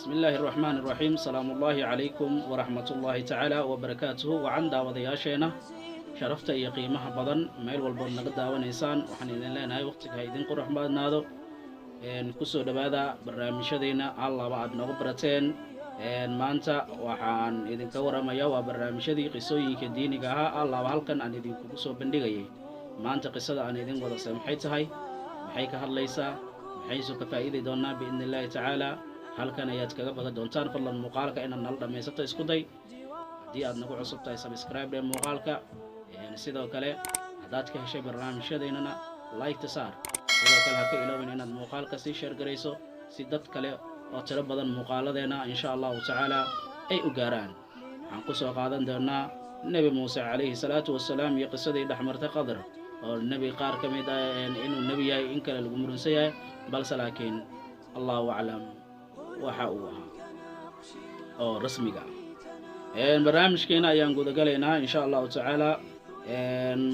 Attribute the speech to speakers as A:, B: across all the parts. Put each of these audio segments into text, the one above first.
A: بسم الله الرحمن الرحيم سلام الله عليكم ورحمة الله تعالى وبركاته وعن داودياشينا شرفت iyo qiimaha badan meel walba naga daawanaysaan waxaan idin leenahay waqtiga idin qurux badnaado ku soo dhawaada barnaamijyadeena allaba aad noogu barateen maanta waxaan idinka waramayaa waa barnaamijyadii qisooyinka diiniga ah allaba halkan aan idinku soo bandhigayay maanta qisada aan idin wada maxay tahay maxay ka hadlaysaa maxay soo ka faa'iiday doonaa biidnillaahi tacaala halkan ayaad kaga badan doontaan fadlan muuqaalka inaad nala dhammaysato isku day haddii aad nagu cusub tahay subscribe ee muuqaalka sidoo kale haddaad ka heshay barnaamijyadeennana like ta saar sidoo kale ha ka iloobin inaad muuqaalka sii share garayso si dad kale oo tiro badan muuqaaladeena insha allahu tacaala ay u gaaraan waxaan ku soo qaadan doonaa nebi muuse calayhi salaatu wasalaam iyo qisadii dhexmartay qadar oo nebi qaar ka mid ah inuu nebi yahay in kale lagu muransan yahay balse laakiin allahu aclam waxa uu ahaa oo rasmiga barnaamijkeena ayaan gudagalaynaa insha allahu tacaala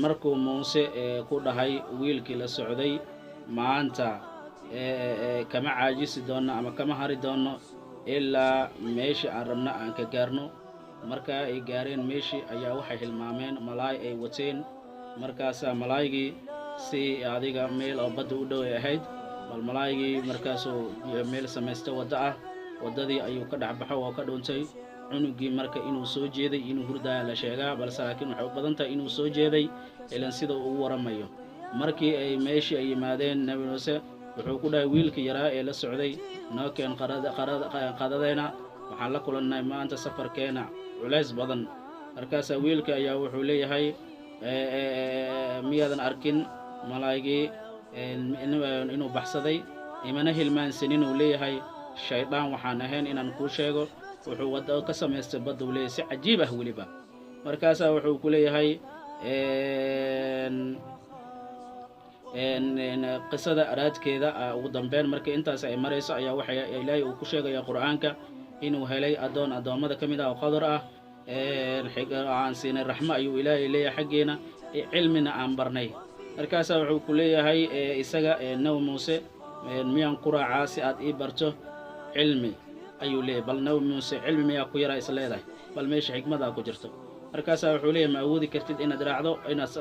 A: markuu muuse ku dhahay wiilkii la socday maanta kama caajisi doono ama kama hari doono ilaa meeshii aan rabna aan ka gaarno markaa ay gaareen meeshii ayaa waxay hilmaameen malaay ay wateen markaasaa malaaygii si adiga meel oo badda u dhow ay ahayd bal malaaygii markaasuu meel samaysta waddo ah waddadii ayuu ka dhexbaxo oo ka dhuuntay cunugii marka inuu soo jeeday inuu hurdaya la sheegaa balse laakiin waxay u badan tahay inuu soo jeeday ilan sida uu waramayo markii ay meeshii ay yimaadeen nebi muuse wuxuu ku dhahay wiilkii yaraa ee la socday noo keen qadadeena waxaan la kulannay maanta safarkeena culays badan markaasaa wiilkii ayaa wuxuu leeyahay miyaadan arkin malaaygii inuu baxsaday imana hilmaansanin uu leeyahay shaydaan waxaan ahayn inaan kuu sheego wuxuu waddo ka samaystay badda uu leeyahay si cajiib ah weliba markaasaa wuxuu ku leeyahay qisada araadkeeda ugu dambeyn markii intaas ay marayso ayaa waxa ilaahay uu ku sheegaya qur'aanka inuu helay addoommada ka mid ah oo qadar ah aan siinay raxmo ayuu ilaahay leeyahay xaggeena cilmina aan barnay markaasaa wuxuu ku leeyahay isaga nebi muuse miyaan ku raacaa si aad ii barto cilmi ayuu leeyahay bal nebi muuse cilmi miyaa ku yaraa is leedahay bal meesha xikmadaa ku jirto markaasaa wuxuu leeyahay ma awoodi kartid inaad raacdo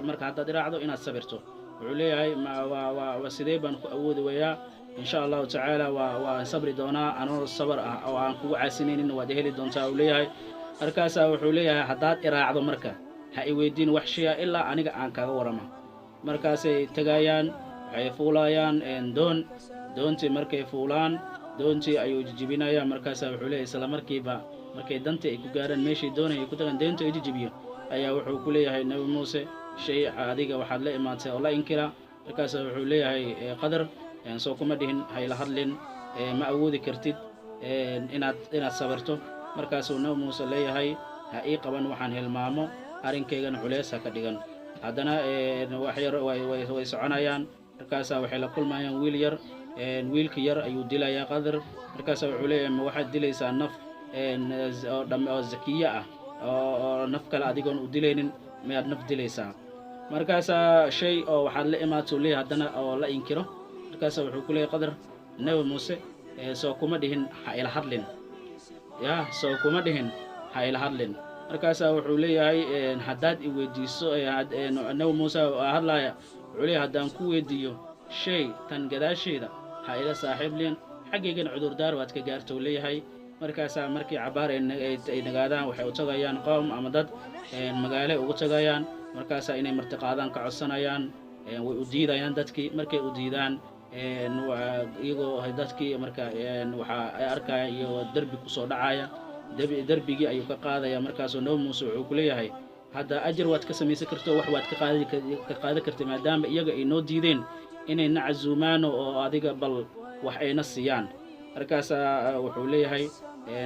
A: marka haddaad raacdo inaad sabirto wuxuu leeyahay waa sidee baan ku awoodi wayaa insha allahu tacaala waan sabri doonaa anoo sabar ah oo aan kugu caasinaynin waad heli doontaa uu leeyahay markaasaa wuxuu leeyahay haddaad iraacdo marka ha i weydiin wax shaya ilaa aniga aan kaga warama markaasay tegayaan waxay fuulayaan doontii markay fuulaan doontii ayuu jijibinayaa markaasaa wuxuu leeyahay isla markiiba markay dantii ay ku gaaraan meeshii doonay ay ku tagaan deenta ay jijibiyo ayaa wuxuu ku leeyahay nebi muuse shay adiga waxaad la imaatay oo la inkira markaasaa wuxuu leeyahay qadar soo kuma dhihin hayla hadlin ma awoodi kartid inaad sabirto markaasuu nebi muuse leeyahay ha ii qaban waxaan hilmaamo arrinkaygana culeys ha ka dhigan haddana wax yar way soconayaan markaasaa waxay la kulmayaan wiil yar wiilkii yar ayuu dilayaa qadar markaasaa wuxuu leeyahay ma waxaad dilaysaa naf oo zakiye ah oo naf kale adigoon u dilaynin mayaad naf dilaysaa markaasaa shay oo waxaad la imaato leeyahay haddana oo la inkiro markaasaa wuxuu ku leeyahay qadar nebi muuse soo kuma dhihin ha ila hadlin soo kuma dhihin ha ila hadlin markaasaa wuxuu leeyahay haddaad i weydiiso nebi muuse hadlaaya wuxuu leeyahay haddaan ku weydiiyo shay tan gadaasheeda ha ila saaxiiblin xaggaygan cudurdaar waad ka gaartou leeyahay markaasaa markii cabaar ay nagaadaan waxay u tagayaan qoom ama dad magaale ugu tagayaan markaasaa inay martiqaadaan ka codsanayaan way u diidayaan dadkii markay u diidaan iyagoo dadkii marka waxa ay arkaya iyo derbi kusoo dhacaya derbigii ayuu ka qaadaya markaasuu nebi muuse wuxuu ku leeyahay hadda ajar waad ka samaysan karto wax waad ka qaadan kartay maadaama iyaga ay noo diideen inay na casuumaano oo adiga bal wax ayna siiyaan markaasaa wuxuu leeyahay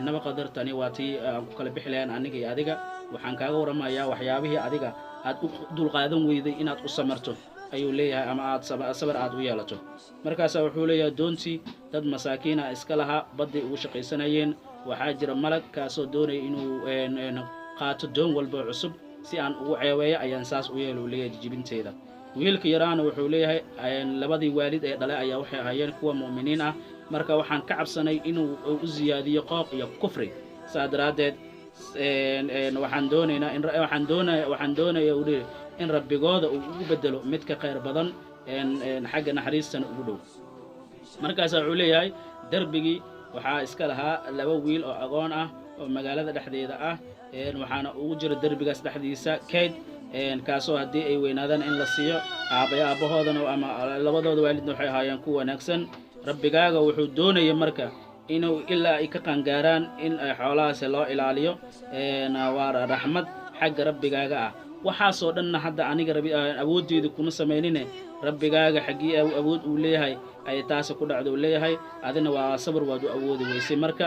A: naba qadartani waa tii aan ku kala bixi lahayn aniga iyo adiga waxaan kaaga waramayaa waxyaabihii adiga aad u dulqaadan weyday inaad u samarto ayuu leeyahay ama aad sabar aad u yeelato markaasaa wuxuu leeyahay doontii dad masaakiina iska lahaa badday ugu shaqaysanayeen waxaa jira malag kaasoo doonaya inuu qaato doon walba cusub si aan ugu ceeweeyo ayaan saas u yeelo uu leeyahay jijibinteeda wiilka yaraana wuxuu leeyahay labadii waalid ee dhalay ayaa waxay ahaayeen kuwa mu'miniin ah marka waxaan ka cabsanay inuu u ziyaadiyo qooq iyo kufri saa daraadeed waxaan doonayaa uu leeyahay in rabbigooda uu ugu bedelo mid ka khayr badan xagga naxariistana ugu dhow markaasaa wuxuu leeyahay darbigii waxaa iska lahaa 2 wiil oo agoon ah oo magaalada dhexdeeda ah waxaana ugu jira derbigaas dhexdiisa kayd kaasoo haddii ay weynaadaan in la siiyo aabbahoodana ama labadooda waalidna waxay ahaayeen ku wanaagsan rabbigaaga wuxuu doonaya marka inuu ilaa ay ka qangaaraan in ay xoolahaasi loo ilaaliyo waa raxmad xagga rabbigaaga ah waxaasoo dhanna hadda aniga awooddeedu kuma samaynine rabbigaaga xaggii awood uu leeyahay ay taasi ku dhacdo uu leeyahay adina waa sabr waad u awoodi weysay marka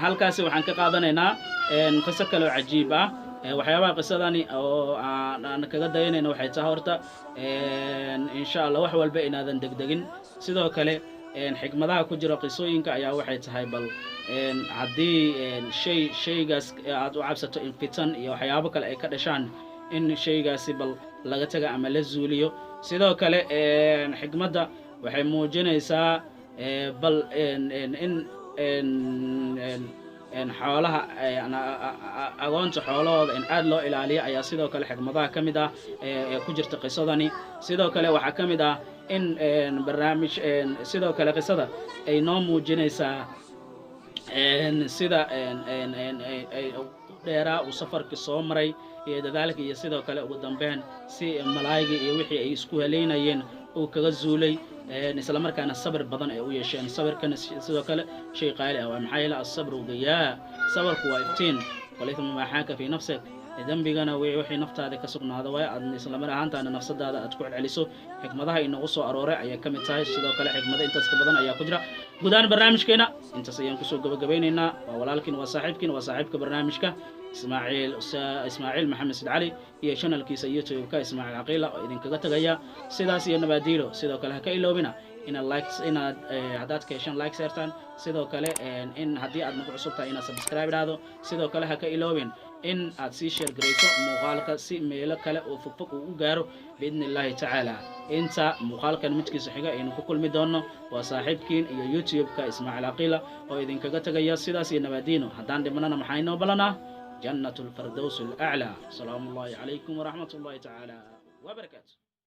A: halkaasi waxaan ka qaadanaynaa qiso kale oo cajiib ah waxyaabaha qisadani oo aan kaga dayanayna waxay tahay horta insha Allah wax walba inaadan degdegin sidoo kale xikmadaha ku jira qisooyinka ayaa waxay tahay bal haddii shaygaas aad u cabsato in fitan iyo waxyaabo kale ay ka dhashaan in shaygaasi bal laga taga ama la zuuliyo sidoo kale xikmadda waxay muujinaysaa bal in xoolaha agoonta xoolahooda in aad loo ilaaliyo ayaa sidoo kale xikmadaha ka mid ah ee ku jirta qisadani sidoo kale waxaa ka mid ah in barnaamij sidoo kale qisada ay noo muujinaysaa sida ay dheeraa uu safarkii soo maray iyo dadaalka iyo sidoo kale ugu dambeyn si malaayga iyo wixii ay isku haleynayeen uu kaga zuulay isla markaana sabir badan ay u yeesheen sabirkana sidoo kale shay qaali ah maxaa yeelay as-sabru diyaa sabarku waa iftiin walakin ma xaaka fi nafsik dambigana wixii naftaada ka sugnaado way aad isla mar ahaantaana nafsadaada aad ku celiso xikmadaha inagu soo arooray ayaa ka mid tahay sidoo kale xikmada intaas ka badan ayaa ku jira gudaan barnaamijkeena intaas ayaan ku soo gabagabaynaynaa waa walaalkiin waa saaxiibka barnaamijka Ismaaciil Maxamed Sid Cali iyo channelkiisa YouTube-ka Ismaaciil Caqiila oo idinkaga tagaya sidaas iyo nabadiilo sidoo kale ha ka iloobina inaad haddaad ka heshaan like saartaan sidoo kale in haddii aad nagu cusub tahay inaad subscribe dhahdo sidoo kale ha ka iloobin in aad sii share garayso muuqaalka si meelo kale oo fogfog uu u gaaro biidni illaahi tacaala inta muuqaalkan midkiisa xiga aynu ku kulmi doonno waa saaxiibkiin iyo YouTube-ka Ismaaciil Caqiila oo idinkaga tagaya sidaas iyo nabadiino haddaan dhimanana maxaa inoo balanaa جنة الفردوس الأعلى. السلام الله عليكم ورحمة الله تعالى وبركاته.